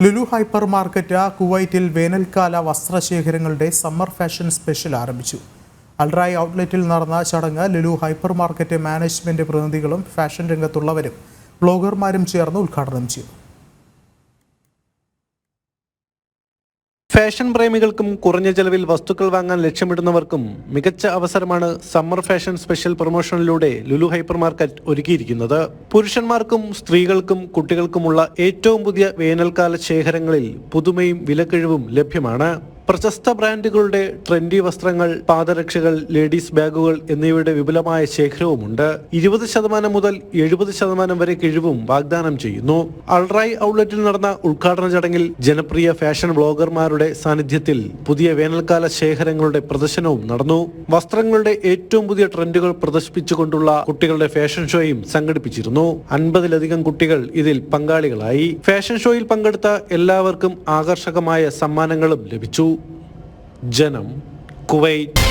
Lulu hyper market കുവൈറ്റിൽ വേനൽക്കാല വസ്ത്രശേഖരങ്ങളുടെ summer fashion special ആരംഭിച്ചു. അൽറായി ഔട്ട്ലെറ്റിൽ നടന്ന ചടങ്ങ് ലുലു ഹൈപ്പർ മാർക്കറ്റ് മാനേജ്മെന്റ് പ്രതിനിധികളും ഫാഷൻ രംഗത്തുള്ളവരും ബ്ലോഗർമാരും ചേർന്ന് ഉദ്ഘാടനം ചെയ്തു. ഫാഷൻ പ്രേമികൾക്കും കുറഞ്ഞ ചെലവിൽ വസ്തുക്കൾ വാങ്ങാൻ ലക്ഷ്യമിടുന്നവർക്കും മികച്ച അവസരമാണ് സമ്മർ ഫാഷൻ സ്പെഷ്യൽ പ്രൊമോഷനിലൂടെ ലുലു ഹൈപ്പർ മാർക്കറ്റ് ഒരുക്കിയിരിക്കുന്നത്. പുരുഷന്മാർക്കും സ്ത്രീകൾക്കും കുട്ടികൾക്കുമുള്ള ഏറ്റവും പുതിയ വേനൽക്കാല ശേഖരങ്ങളിൽ പുതുമയും വിലക്കിഴിവും ലഭ്യമാണ്. പ്രശസ്ത ബ്രാൻഡുകളുടെ ട്രെൻഡി വസ്ത്രങ്ങൾ, പാദരക്ഷകൾ, ലേഡീസ് ബാഗുകൾ എന്നിവയുടെ വിപുലമായ ശേഖരവുമുണ്ട്. 20% മുതൽ 70% വരെ കിഴിവും വാഗ്ദാനം ചെയ്യുന്നു. അൽറായി ഔട്ട്ലെറ്റിൽ നടന്ന ഉദ്ഘാടന ചടങ്ങിൽ ജനപ്രിയ ഫാഷൻ വ്ളോഗർമാരുടെ സാന്നിധ്യത്തിൽ പുതിയ വേനൽക്കാല ശേഖരങ്ങളുടെ പ്രദർശനവും നടന്നു. വസ്ത്രങ്ങളുടെ ഏറ്റവും പുതിയ ട്രെൻഡുകൾ പ്രദർശിപ്പിച്ചുകൊണ്ടുള്ള കുട്ടികളുടെ ഫാഷൻ ഷോയും സംഘടിപ്പിച്ചിരുന്നു. 50-ലധികം കുട്ടികൾ ഇതിൽ പങ്കാളികളായി. ഫാഷൻ ഷോയിൽ പങ്കെടുത്ത എല്ലാവർക്കും ആകർഷകമായ സമ്മാനങ്ങളും ലഭിച്ചു. ജനം, കുവൈറ്റ്.